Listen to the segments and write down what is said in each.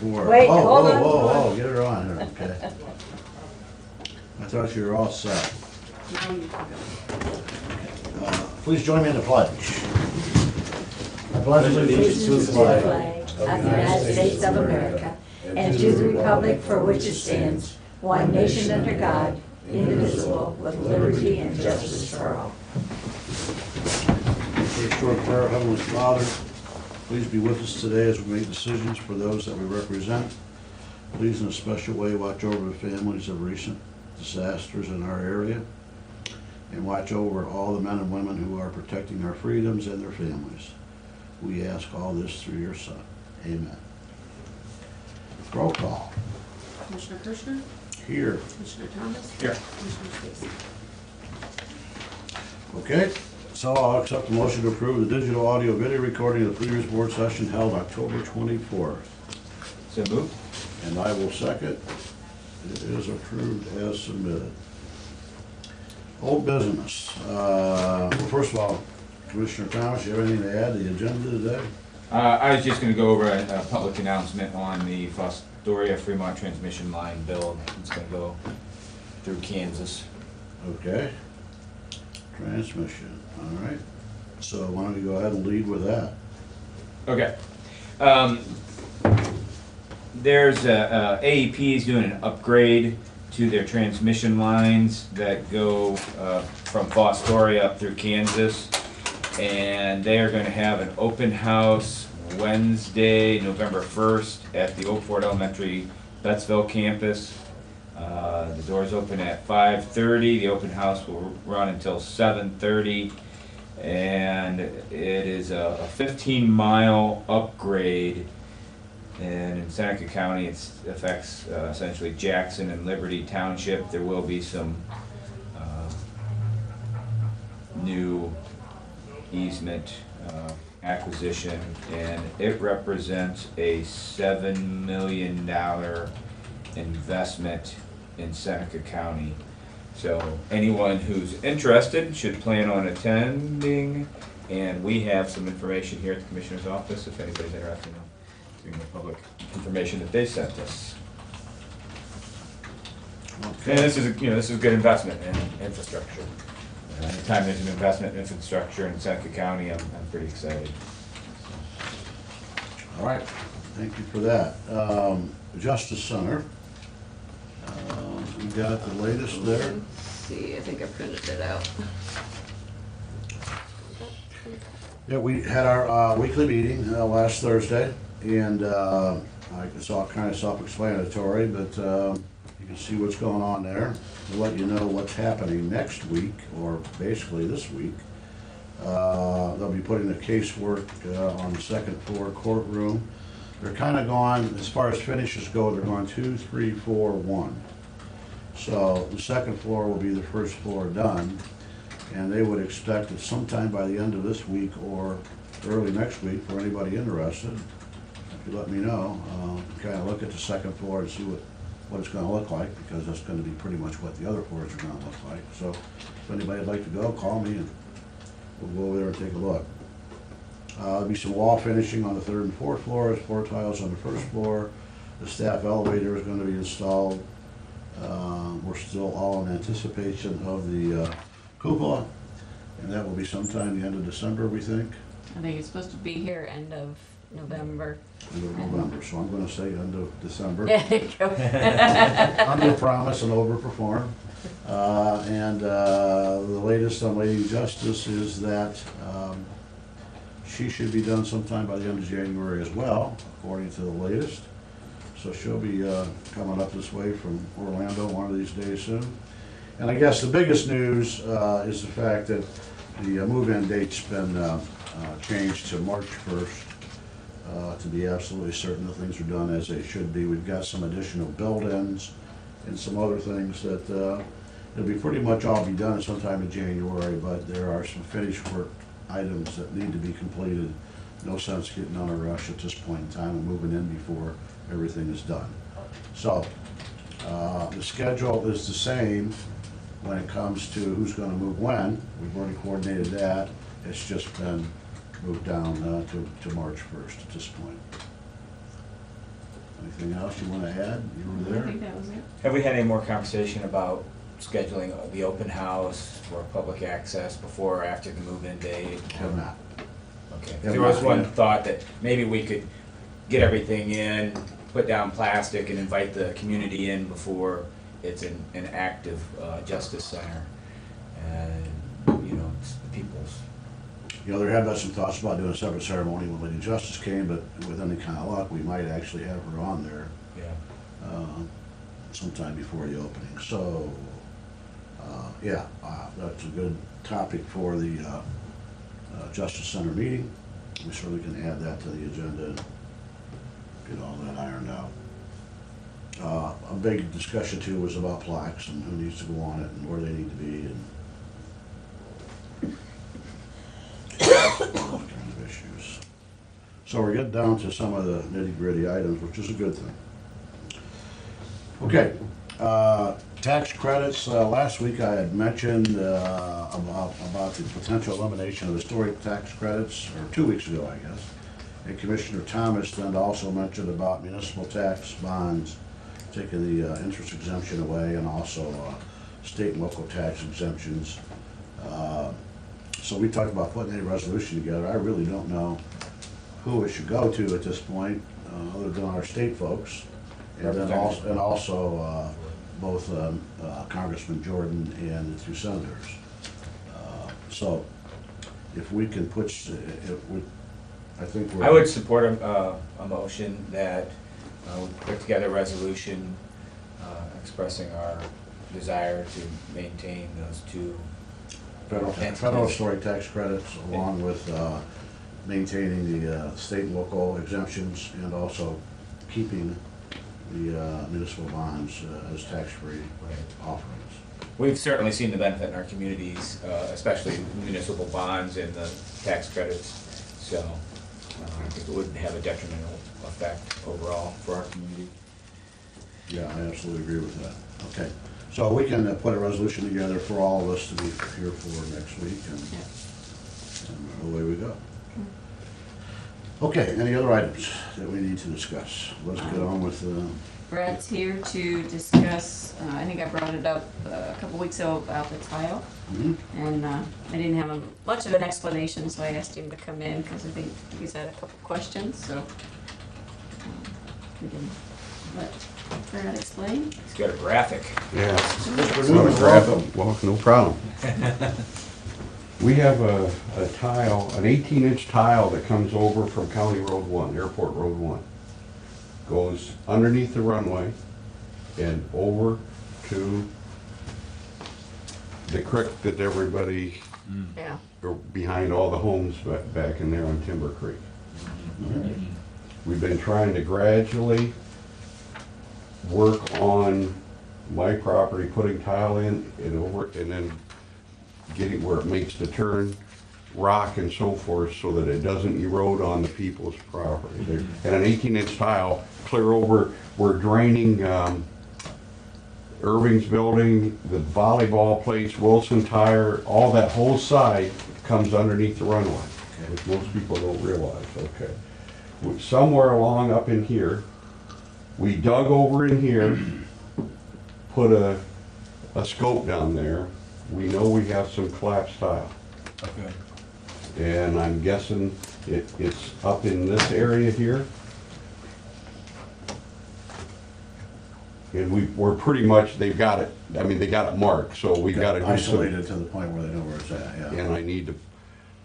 Wait, hold on. Whoa, get her on here, okay. I thought you were all set. Please join me in the pledge. I pledge allegiance to the flag Of the United States of America, and to the republic for which it stands, one nation under God, indivisible, with liberty and justice for all. For a short prayer, Heavenly Father, please be with us today as we make decisions for those that we represent. Please, in a special way, watch over the families of recent disasters in our area, and watch over all the men and women who are protecting our freedoms and their families. We ask all this through your Son. Amen. Roll call. Commissioner Kirschner? Here. Commissioner Thomas? Here. Commissioner Stacy? Okay, so I'll accept the motion to approve the digital audio video recording of the previous board session held October 24th. So moved. And I will second. It is approved as submitted. Old business. Well, first of all, Commissioner Thomas, you have anything to add to the agenda today? I was just going to go over a public announcement on the Fostoria Fremont transmission line build. It's going to go through Kansas. Okay. Transmission, all right. So why don't you go ahead and lead with that? Okay. There's AEP is doing an upgrade to their transmission lines that go from Fostoria up through Kansas. And they are going to have an open house Wednesday, November 1st at the Oak Ford Elementary Bettsville campus. The doors open at 5:30. The open house will run until 7:30. And it is a 15-mile upgrade. And in Seneca County, it affects essentially Jackson and Liberty Township. There will be some new easement acquisition, and it represents a $7 million investment in Seneca County. So anyone who's interested should plan on attending, and we have some information here at the Commissioner's office if anybody's interested in doing the public information that they sent us. Okay. And this is a good investment in infrastructure. Anytime there's an investment in infrastructure in Seneca County, I'm pretty excited. All right, thank you for that. Justice Center. We got the latest there. Let's see, I think I printed it out. Yeah, we had our weekly meeting last Thursday, and it's all kind of self-explanatory, but you can see what's going on there. To let you know what's happening next week, or basically this week. They'll be putting the casework on the second floor courtroom. They're kind of going, as far as finishes go, they're going 2, 3, 4, 1. So the second floor will be the first floor done, and they would expect it sometime by the end of this week or early next week for anybody interested. If you let me know, kind of look at the second floor and see what it's going to look like, because that's going to be pretty much what the other floors are going to look like. So if anybody'd like to go, call me and we'll go over there and take a look. There'll be some wall finishing on the third and fourth floors, floor tiles on the first floor. The staff elevator is going to be installed. We're still all in anticipation of the cupola, and that will be sometime the end of December, we think. I think it's supposed to be here end of November. End of November, so I'm going to say end of December. There you go. Under promise and overperform. And the latest on Lady Justice is that she should be done sometime by the end of January as well, according to the latest. So she'll be coming up this way from Orlando one of these days soon. And I guess the biggest news is the fact that the move-in date's been changed to March 1st. To be absolutely certain that things are done as they should be. We've got some additional build-ins and some other things that it'll be pretty much all be done sometime in January, but there are some finished work items that need to be completed. No sense getting on a rush at this point in time and moving in before everything is done. So the schedule is the same when it comes to who's going to move when. We've already coordinated that. It's just been moved down to March 1st at this point. Anything else you want to add? You were I there? think that was it. Have we had any more conversation about scheduling the open house for public access before or after the move-in date? Have not. Okay. Have There was not, one yeah. thought that maybe we could get everything in, put down plastic and invite the community in before it's an active justice center. And, you know, it's the people's. You know, there had been some thoughts about doing a separate ceremony when Lady Justice came, but with any kind of luck, we might actually have her on there Yeah. sometime before the opening. So, that's a good topic for the Justice Center meeting. We certainly can add that to the agenda and get all that ironed out. A big discussion too was about plaques and who needs to go on it and where they need to be and all kinds of issues. So we're getting down to some of the nitty-gritty items, which is a good thing. Okay, tax credits. Last week I had mentioned about the potential elimination of historic tax credits, or 2 weeks ago, I guess. And Commissioner Thomas then also mentioned about municipal tax bonds, taking the interest exemption away, and also state and local tax exemptions. So we talked about putting a resolution together. I really don't know who it should go to at this point, other than our state folks. And then also both Congressman Jordan and the two senators. So if we can put, I think we're. I would support a motion that we put together a resolution expressing our desire to maintain those two Federal entities. historic tax credits, along with maintaining the state and local exemptions, and also keeping the municipal bonds as tax-free offerings. We've certainly seen the benefit in our communities, especially municipal bonds and the tax credits. So I think it would have a detrimental effect overall for our community. Yeah, I absolutely agree with that. Okay, so we can put a resolution together for all of us to be here for next week, and away we go. Okay, any other items that we need to discuss? Let's get on with Brad's here to discuss, I think I brought it up a couple weeks ago about the tile. And I didn't have much of an explanation, so I asked him to come in because I think he's had a couple questions, so we can let Brad explain. It's got a graphic. Yeah, Mr. not a Newman, graphic. welcome. Well, no problem. We have a tile, an 18-inch tile that comes over from County Road 1, Airport Road 1. Goes underneath the runway and over to the creek that everybody, Yeah. or behind all the homes back in there on Timber Creek. We've been trying to gradually work on my property, putting tile in and over, and then getting where it makes the turn, rock and so forth, so that it doesn't erode on the people's property. And an 18-inch tile, clear over, we're draining Irving's building, the volleyball place, Wilson Tire, all that whole side comes underneath the runway, which most people don't realize, okay. Somewhere along up in here, we dug over in here, put a scope down there. We know we have some collapsed tile. Okay. And I'm guessing it's up in this area here. And we're pretty much, they've got it, I mean, they got it marked, so we gotta do some. Isolated to the point where they know where it's at, yeah. And I need to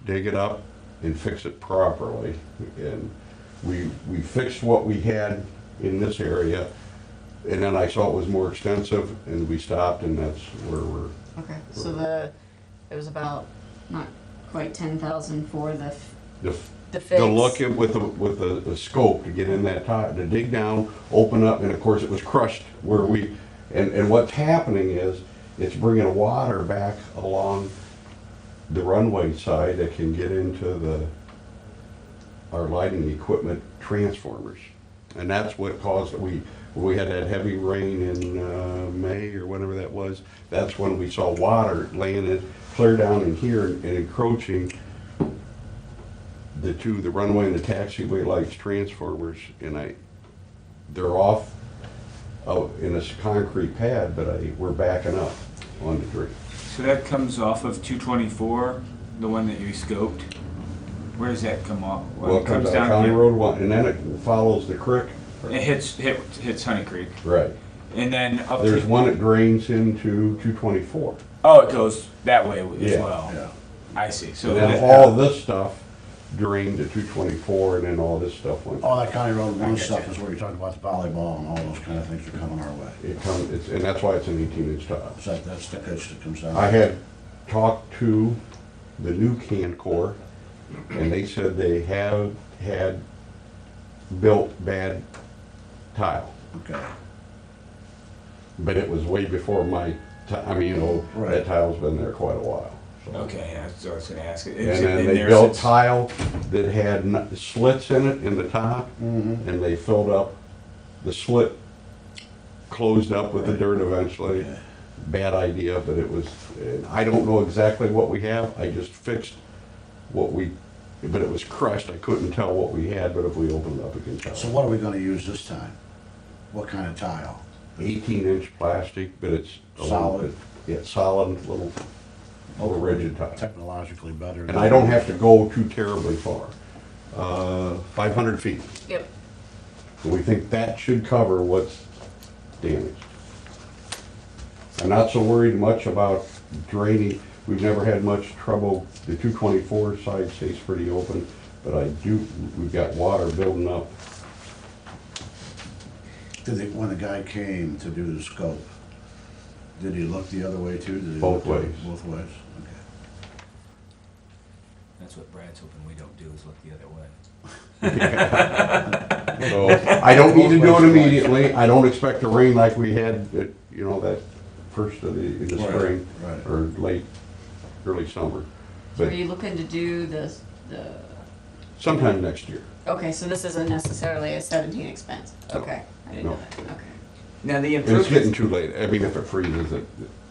dig it up and fix it properly. And we fixed what we had in this area, and then I saw it was more extensive, and we stopped, and that's where we're. Okay, so it was about not quite 10,000 for the fix. To look at with a scope to get in that tile, to dig down, open up, and of course it was crushed where and what's happening is it's bringing water back along the runway side that can get into our lighting equipment transformers. And that's what caused, we had that heavy rain in May or whatever that was. That's when we saw water laying it clear down in here and encroaching the runway and the taxiway lights transformers. And they're off in this concrete pad, but we're backing up on the drain. So that comes off of 224, the one that you scoped? Where does that come off? Well, it comes down County here. Road 1, and then it follows the creek. It hits Honey Creek. Right. And then up There's to, one that drains into 224. oh, it goes that way as Yeah. well. Yeah. I see. So And then that- all this stuff drained to 224, and then all this stuff went. All that County Road One gotcha. stuff is where you're talking about the volleyball and all those kind of things are coming our way. And that's why it's an 18-inch tile. So that's the pitch that comes down. I had talked to the new Can Corps, and they said they have had built bad tile, Okay. but it was way before my time. I mean, you know, Right. that tile's been there quite a while. So. Okay, that's what I was gonna ask. Is And it then in they there built since- tile that had slits in it in the top, Mm-hmm. and they filled up the slit, closed up with the dirt eventually. Okay. Bad idea, but it was, I don't know exactly what we have, I just fixed what we, but it was crushed, I couldn't tell what we had, but if we opened it up, we can tell. So what are we gonna use this time? What kind of tile? 18-inch plastic, but it's a little Solid? bit, yeah, solid, little rigid tile. Technologically better. And I don't have to go too terribly far, 500 feet. Yep. So we think that should cover what's damaged. I'm not so worried much about draining. We've never had much trouble. The 224 side stays pretty open, but we've got water building up. When the guy came to do the scope, did he look the other way too? Did he Both look ways. Both ways, okay. That's what Brad's hoping we don't do, is look the other way. So I don't need to do it immediately. I don't expect to rain like we had, that first of the Right, spring right. or early summer. So are But you looking to do the, sometime next year. okay, so this isn't necessarily a 17 expense? Okay, I didn't know No. that, okay, Now, the It's getting improvements, too late. I mean, if it freezes,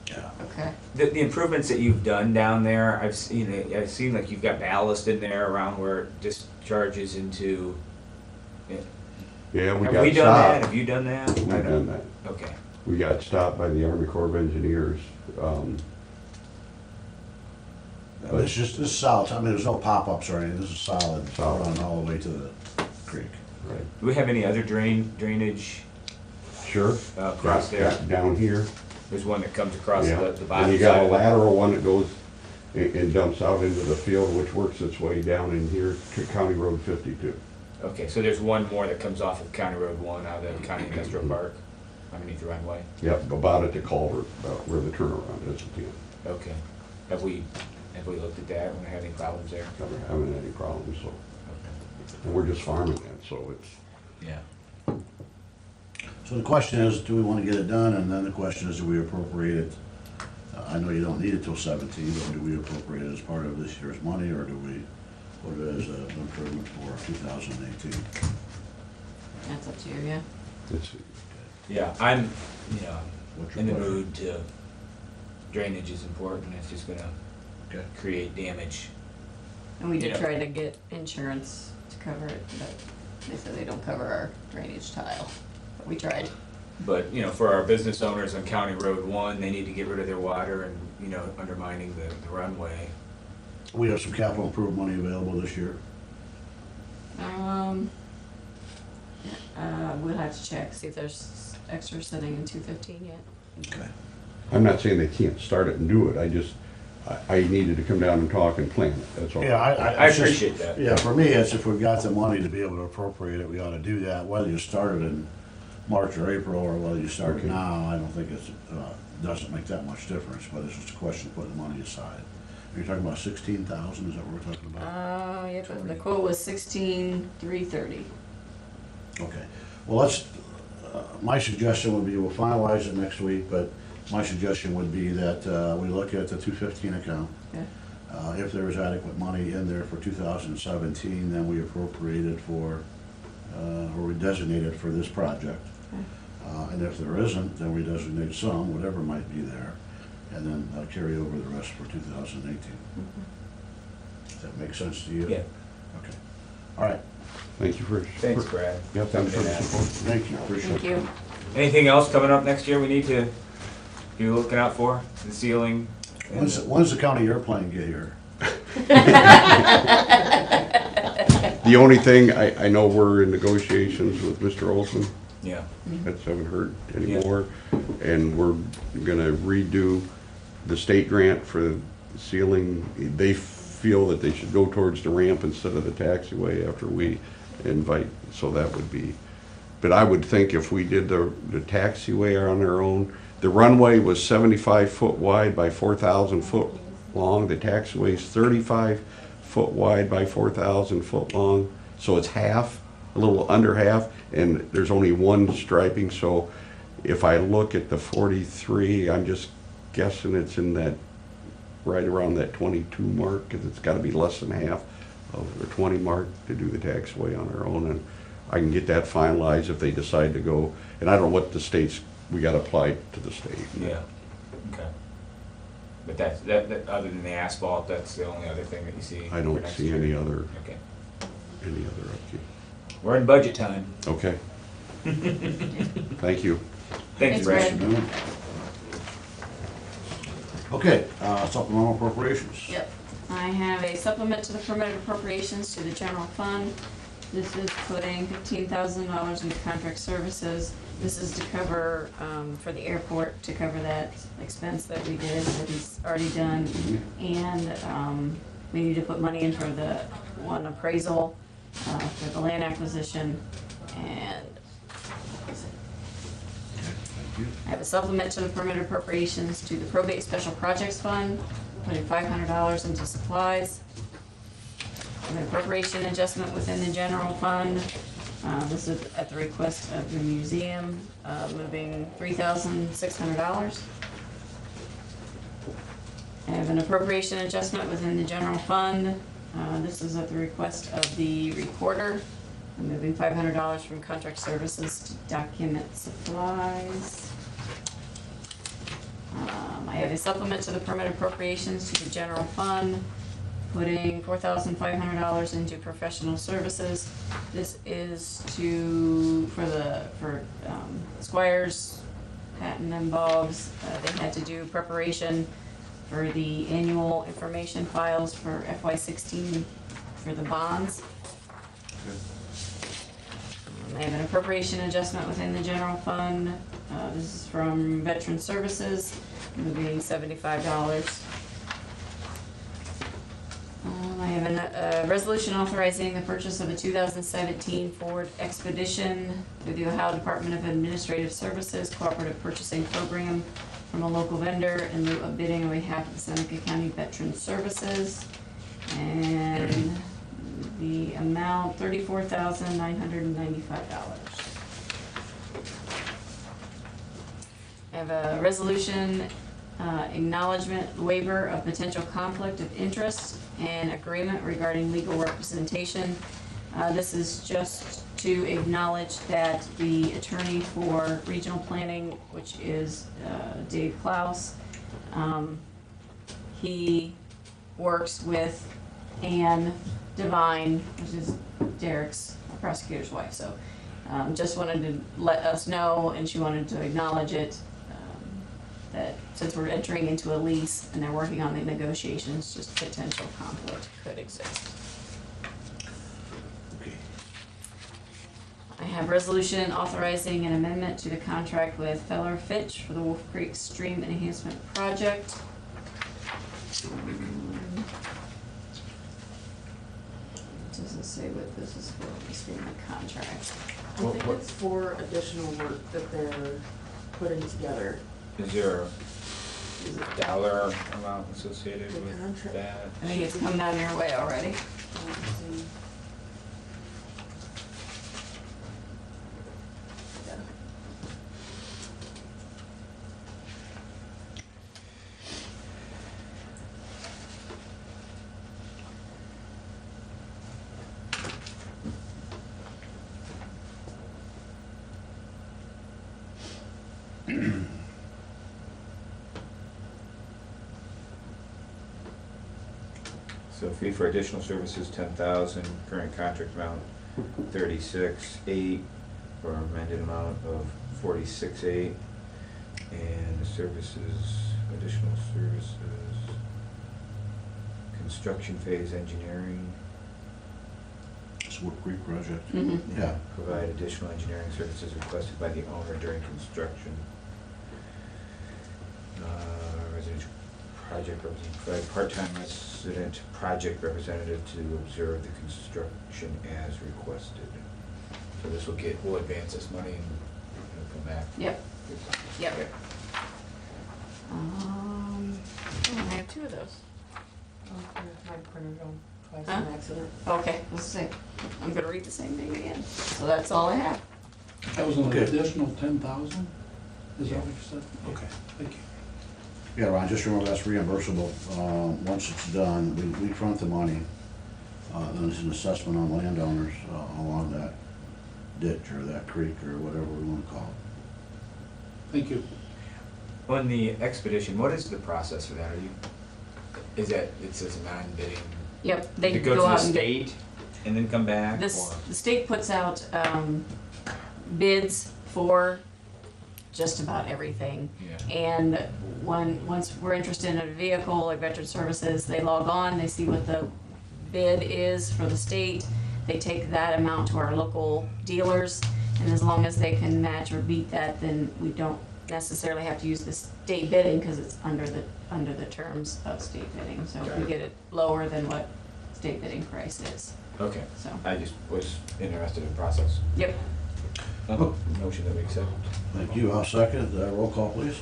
Yeah. okay. the improvements that you've done down there, I've seen like you've got ballast in there around where it discharges into. yeah, we Have got we done that? stopped. Have you done that? We've done that. Okay. We got stopped by the Army Corps of Engineers. It's just, this is solid, I mean, there's no pop-ups or anything, this is solid, Solid. run all the way to the creek. Right. Do we have any other drainage Sure. across there? Down here. There's one that comes across Yeah. the bottom And you got side a of it. lateral one that goes and dumps out into the field, which works its way down in here to County Road 52. Okay, so there's one more that comes off of County Road 1 out of the County Industrial Park underneath the runway. Yep, about at the culvert, about where the turnaround is at the end. Okay. Have we looked at that? We had any problems there? Never having any problems, so. Okay. And we're just farming that, so it's, Yeah. So the question is, do we wanna get it done, and then the question is, do we appropriate it? I know you don't need it till 17, but do we appropriate it as part of this year's money, or do we put it as an improvement for 2018? That's up to you, yeah. it's, Yeah, I'm, What's your in the pleasure? mood to, drainage is important. It's just gonna Okay. create damage. And we did Yeah. try to get insurance to cover it, but they said they don't cover our drainage tile, but we tried. But, for our business owners on County Road 1, they need to get rid of their water and, undermining the runway. We have some capital improvement money available this year. We'll have to check, see if there's extra sitting in 215 yet. Okay. I'm not saying they can't start it and do it, I needed to come down and talk and plan it, that's all. Yeah, I it's just- appreciate that. Yeah, for me, it's if we've got the money to be able to appropriate it, we ought to do that, whether you start it in March or April, or whether you start it Okay. now, I don't think doesn't make that much difference, but it's just a question of putting the money aside. You're talking about 16,000, is that what we're talking about? Yeah, but the quote was 16,330. Okay, well, my suggestion would be, we'll finalize it next week, but my suggestion would be that we look at the 215 account. Yeah. If there is adequate money in there for 2017, then we appropriate it for, or we designate it for this project. Okay. And if there isn't, then we designate some, whatever might be there, and then carry over the rest for 2018. Does that make sense to you? Yeah. Okay, all right. Thank you for. Thanks, Brad. Yeah, thanks for the support. Thank you, appreciate Thank it. you. Anything else coming up next year we need to be looking out for? The ceiling? When's the county airplane get here? The only thing, I know we're in negotiations with Mr. Olson. Yeah. That's, haven't heard anymore. And we're gonna redo the state grant for ceiling. They feel that they should go towards the ramp instead of the taxiway after we invite, so that would be. But I would think if we did the taxiway on our own, the runway was 75 foot wide by 4,000 foot long. The taxiway is 35 foot wide by 4,000 foot long. So it's half, a little under half, and there's only one striping. So if I look at the 43, I'm just guessing it's in that, right around that 22 mark, because it's got to be less than half of the 20 mark to do the taxiway on our own. And I can get that finalized if they decide to go. And I don't know what the states, we got to apply to the state. Yeah. Okay. But that, other than the asphalt, that's the only other thing that you see? I for don't next see year? any other Okay. upkeep. We're in budget time. Okay. Thank you. Thanks, Thanks, Brad. Brad. Okay, supplemental appropriations. Yep. I have a supplement to the permitted appropriations to the general fund. This is putting $15,000 into contract services. This is to cover, for the airport, to cover that expense that we did, that he's already done. And, we need to put money in for the one appraisal, for the land acquisition, and I have a supplement to the permitted appropriations to the probate special projects fund, putting $500 into supplies. An appropriation adjustment within the general fund. This is at the request of the museum, moving $3,600. I have an appropriation adjustment within the general fund. This is at the request of the recorder. I'm moving $500 from contract services to document supplies. I have a supplement to the permanent appropriations to the general fund, putting $4,500 into professional services. This is for Squires, Patton and Boggs. They had to do preparation for the annual information files for FY16 for the bonds. I have an appropriation adjustment within the general fund. This is from Veteran Services, moving $75. I have a resolution authorizing the purchase of a 2017 Ford Expedition through the Ohio Department of Administrative Services Cooperative Purchasing Program from a local vendor in lieu of bidding on behalf of the Seneca County Veteran Services. And the amount, $34,995. I have a resolution acknowledgement waiver of potential conflict of interest and agreement regarding legal representation. This is just to acknowledge that the attorney for regional planning, which is Dave Klaus, he works with Ann Devine, which is Derek's prosecutor's wife. So just wanted to let us know, and she wanted to acknowledge it, that since we're entering into a lease and they're working on the negotiations, just potential conflict could exist. Okay. I have resolution authorizing an amendment to the contract with Feller Fitch for the Wolf Creek Stream Enhancement Project. Doesn't say what this is for, it's in the contract. I think it's for additional work that they're putting together. Is there a dollar amount associated The with contract. that? I think it's come down your way already. Let's see. Yeah. So fee for additional services, 10,000, current contract amount 36,800 for an amended amount of 46,800. And the services, additional services, construction phase engineering, It's Wood Creek project. Mhm. Yeah, provide additional engineering services requested by the owner during construction. Residential project representative, provide part-time resident project representative to observe the construction as requested. So this we'll advance this money and it'll come back. Yep, yep. Okay. I have two of those. I printed them twice Huh? on accident. Okay, let's see. I'm gonna read the same thing again. So that's all I have. That was an Okay. additional 10,000? Is that what you said? Okay, thank you. yeah, Ron, just remember that's reimbursable. Once it's done, we front the money. Then it's an assessment on landowners along that ditch or that creek or whatever we want to call it. Thank you. On the expedition, what is the process for that? Is that, it says non-bidding? Yep, they They go go to the out and get. state and then come back? This, or- the state puts out, bids for just about everything. Yeah. And once we're interested in a vehicle, like Veteran Services, they log on, they see what the bid is for the state. They take that amount to our local dealers, and as long as they can match or beat that, then we don't necessarily have to use the state bidding, because it's under the terms of state bidding. So if we get it lower than what state bidding price is, Okay, so, I just was interested in the process. yep. Motion that we accept. Thank you. I'll second. Roll call, please.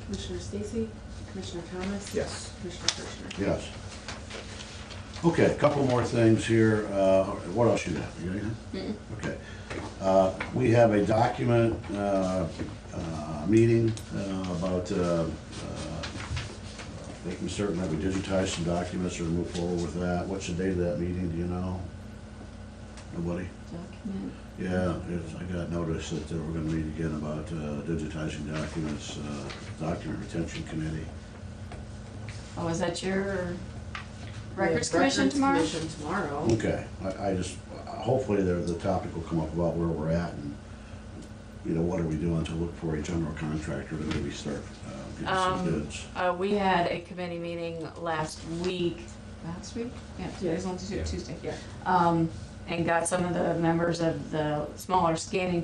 Commissioner Stacy, Commissioner Thomas. Yes. Commissioner Kirchner. Yes. Okay, a couple more things here. What else you got? You got anything? Okay. We have a document meeting about making certain that we digitize some documents or move forward with that. What's the date of that meeting? Do you know? Nobody? Document. Yeah, I got notice that we're gonna meet again about digitizing documents, document retention committee. Oh, is that your We have Records Commission Records tomorrow? Commission tomorrow. Okay, I just, hopefully the topic will come up about where we're at and, you know, what are we doing to look for a general contractor to maybe start getting some bids. We had a committee meeting last week? Yeah, today's on Yeah. Tuesday. Yeah. And got some of the members of the smaller scanning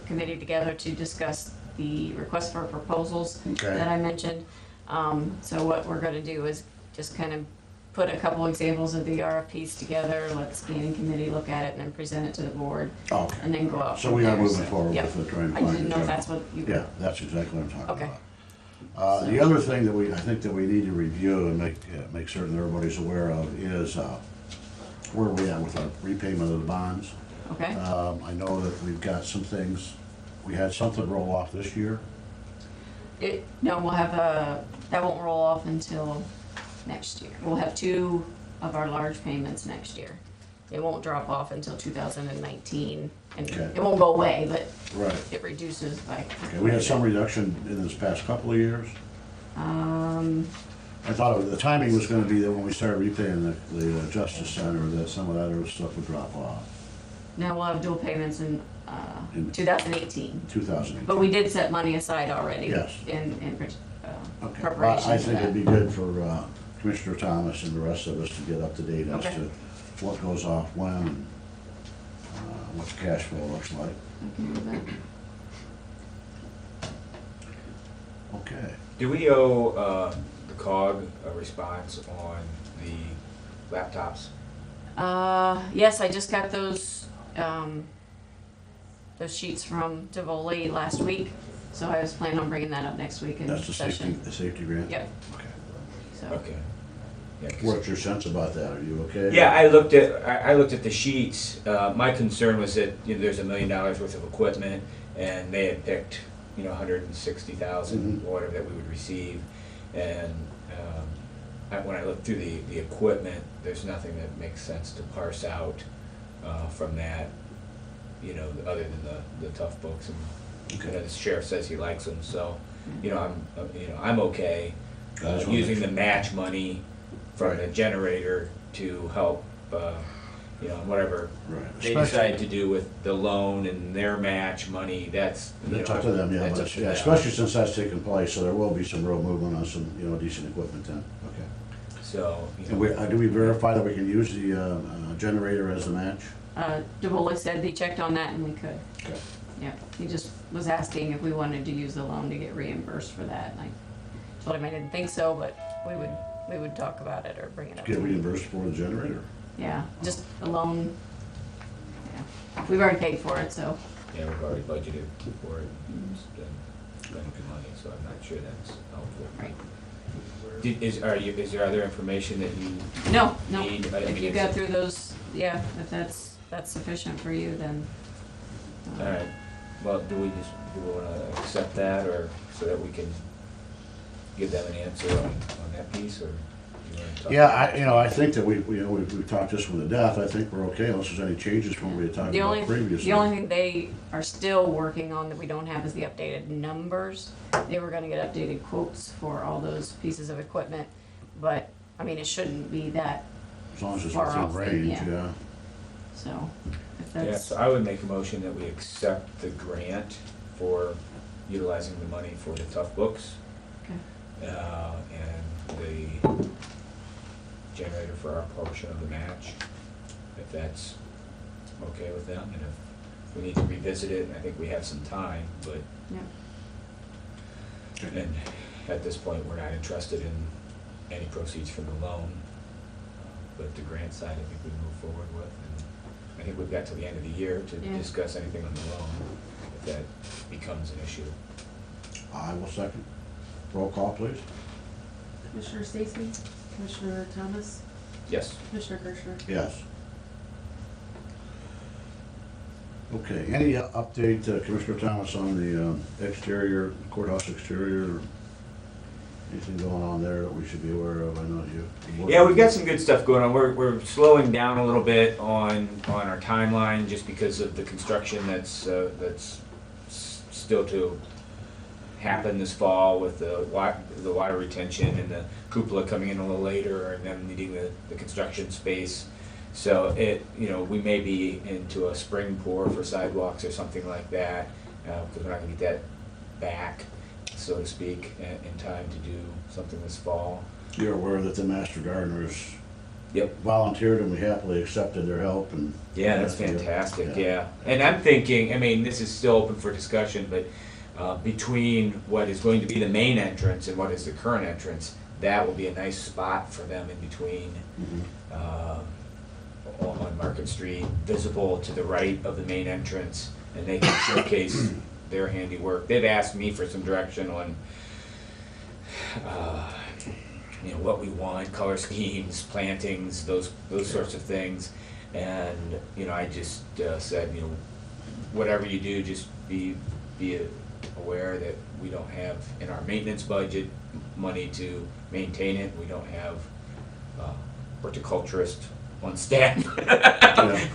committee together to discuss the request for proposals Okay. that I mentioned. So what we're gonna do is just kind of put a couple examples of the RFPs together, let the scanning committee look at it, and then present it to the board, Okay, and then go out so from we are there. moving forward Yep. with it, trying to I find a didn't know if general. that's what you. Yeah, that's exactly what I'm talking Okay. about. The other thing that I think that we need to review and make certain everybody's aware of is where we at with our repayment of the bonds. Okay, I know that we've got some things, we had something roll off this year. no, we'll have that won't roll off until next year. We'll have two of our large payments next year. It won't drop off until 2019, and Okay. it won't go away, but Right. it reduces by. Okay, we had some reduction in this past couple of years. I thought the timing was gonna be that when we started repaying the Justice Center, that some of that other stuff would drop off, Now we'll have dual payments in In- 2018, 2018. but we did set money aside already. Yes. In Okay, well, preparation I for think that. it'd be good for Commissioner Thomas and the rest of us to get up to date as Okay. to what goes off when and what the cash flow looks like. I can do that. Okay. Do we owe the COG a response on the laptops? Yes, I just got those sheets from Tivoli last week, so I was planning on bringing that up next week in That's the session. safety grant? Yep, Okay. so, Okay. Yeah, 'cause- What's your sense about that? Are you okay? Yeah, I looked at the sheets. My concern was that, you know, there's $1 million worth of equipment, and they had picked, you know, 160,000 Mhm. or whatever that we would receive. And when I looked through the equipment, there's nothing that makes sense to parse out from that, you know, other than the tough books. And you know, the sheriff says he likes them, so, you know, I'm okay I just wanna using make the sure. match money from the Right. generator to help you know, whatever Right. they decide to do with the loan and their match money, that's, you That's know, up to them, yeah, that's but, up to yeah, them. especially since that's taking place, so there will be some real movement on some, you know, decent equipment then. Okay. So, you And we, know, do we verify that we can use the, generator as the match? DeBola said they checked on that and we could. Okay. Yeah, he just was asking if we wanted to use the loan to get reimbursed for that, and I told him I didn't think so, but we would talk about it or bring it up. Get to him. reimbursed for the generator? Yeah, just a loan. Yeah, we've already paid for it, so. yeah, we've already budgeted for it, spending good money, so I'm not sure that's helpful. Right. Is there other information that you No, need? I if mean, you it's- got through those, yeah, if that's sufficient for you, then. All right, well, do we wanna accept that, or so that we can give them an answer on that piece, or? you wanna talk- Yeah, I think that we've talked this with the death, I think we're okay unless there's any changes from what we had talked The about only, previously. the only thing they are still working on that we don't have is the updated numbers. They were gonna get updated quotes for all those pieces of equipment, but, I mean, it shouldn't be that, As long as it's far within off, range, yeah. yeah. so, if Yeah, that's, so I would make a motion that we accept the grant for utilizing the money for the Tough Books, okay. and the generator for our portion of the match, if that's okay with them, and if we need to revisit it, I think we have some time, but, Yeah. and at this point, we're not interested in any proceeds from the loan, but the grant side, I think we move forward with, and I think we've got till the end of the year to Yeah. discuss anything on the loan, if that becomes an issue. I will second. Roll call, please. Commissioner Stacy, Commissioner Thomas, Yes. Commissioner Kirschner. Yes. Okay, any update, Commissioner Thomas, on the exterior, courthouse exterior? Anything going on there that we should be aware of? I know you. Yeah, we've got some good stuff going on. We're slowing down a little bit on our timeline just because of the construction that's still to happen this fall with the water retention and the cupola coming in a little later and them needing the construction space. So we may be into a spring pour for sidewalks or something like that, because we're not gonna get that back, so to speak, in time to do something this fall. You're aware that the master gardeners Yep. volunteered and we happily accepted their help and. Yeah, that's fantastic, yeah. And I'm thinking, I mean, this is still open for discussion, but between what is going to be the main entrance and what is the current entrance, that will be a nice spot for them in between, Mhm. on Market Street, visible to the right of the main entrance, and they can showcase their handiwork. They've asked me for some direction on, what we want, color schemes, plantings, those sorts of things. And, I just said, whatever you do, just be aware that we don't have in our maintenance budget money to maintain it. We don't have horticulturist on staff.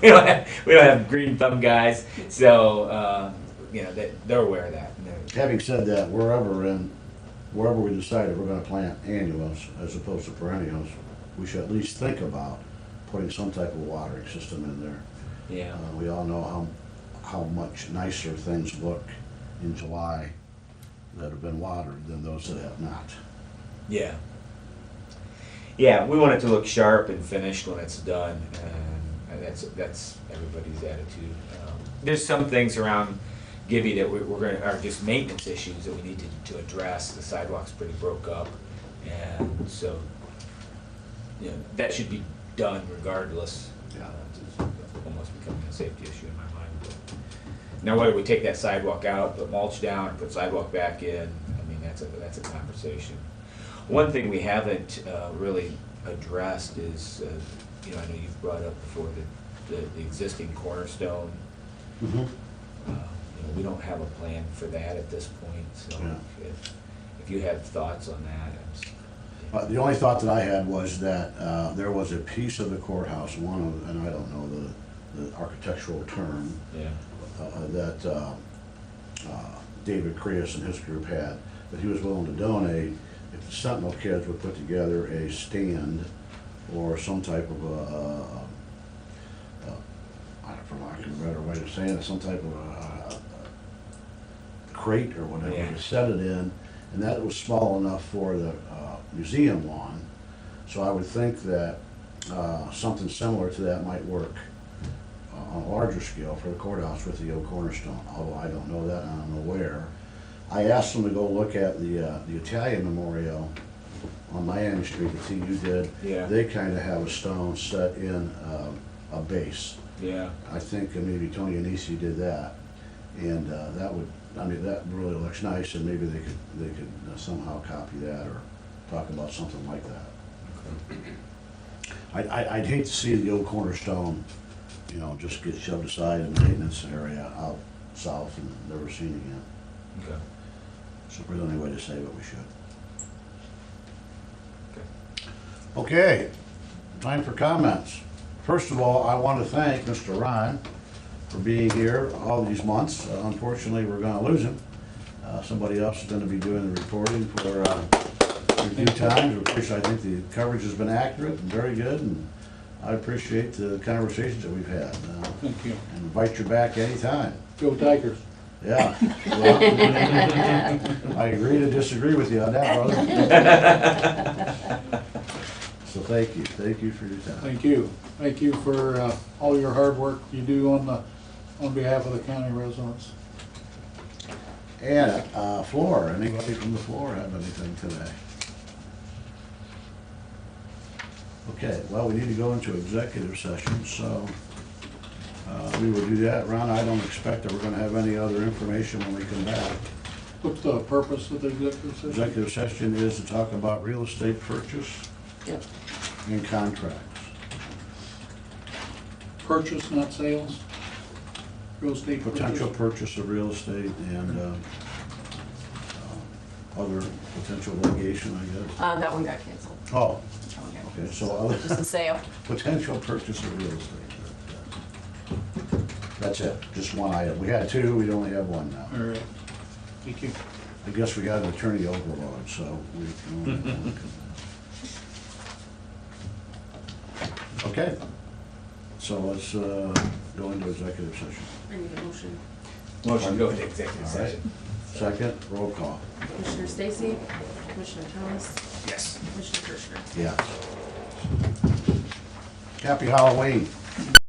we don't have green thumb guys. So, they're aware of that. Having said that, wherever we decide if we're gonna plant annuals as opposed to perennials, we should at least think about putting some type of watering system in there. Yeah. We all know how much nicer things look in July that have been watered than those that have not. Yeah. Yeah, we want it to look sharp and finished when it's done, and that's everybody's attitude. There's some things around Gibby that are just maintenance issues that we need to address. The sidewalk's pretty broke up, and so that should be done regardless. Yeah. It's almost becoming a safety issue in my mind. But now, whether we take that sidewalk out, put mulch down, or put sidewalk back in, I mean that's a conversation. One thing we haven't really addressed is, I know you've brought up before the existing cornerstone. Mm-hmm. We don't have a plan for that at this point, so Yeah. if you have thoughts on that. The only thought that I had was that there was a piece of the courthouse, and I don't know the architectural term, Yeah. that David Creas and his group had, that he was willing to donate if the Sentinel kids would put together a stand or some type of a way of saying it, some type of crate or whatever Yeah. to set it in, and that was small enough for the museum lawn. So I would think that something similar to that might work on a larger scale for the courthouse with the old cornerstone, although I don't know that and I don't know where. I asked them to go look at the Italian memorial on Miami Street that TU did. Yeah. They kind of have a stone set in a base. Yeah. I think maybe Tony Anisi did that, and that would, I mean, that really looks nice, and maybe they could somehow copy that or talk about something like that. I'd hate to see the old cornerstone, you know, just get shoved aside in the maintenance area out south and never seen again. Okay. So if there's any way to save it, we should. Okay. Okay, time for comments. First of all, I want to thank Mr. Ron for being here all these months. Unfortunately, we're gonna lose him. Somebody else is gonna be doing the reporting for a few times, which I think the coverage has been accurate and very good, and I appreciate the conversations that we've had. Thank you. And invite you back anytime. Go Tigers. Yeah. Well, I agree to disagree with you on that, brother. So thank you for your time. Thank you. Thank you for all your hard work you do on behalf of the county residents. And floor, anybody from the floor have anything today? Okay, well, we need to go into executive session, so we will do that. Ron, I don't expect that we're gonna have any other information when we come back. What's the purpose of the executive session? Executive session is to talk about real estate purchase Yep. and contracts. Purchase, not sales? Real estate purchase? Potential purchase of real estate and other potential litigation, I guess. That one got canceled. Oh, That one got okay, so canceled. Just a other sale. potential purchase of real estate. That's it, just one item. We had two, we only have one now. All right. Thank you. I guess we got an attorney overload, so we can only have one. Okay, so let's go into executive session. I need a motion. Motion to go into executive All right. session. Second, roll call. Commissioner Stacy, Commissioner Thomas, Yes. Commissioner Kirchner. Yes. Happy Halloween.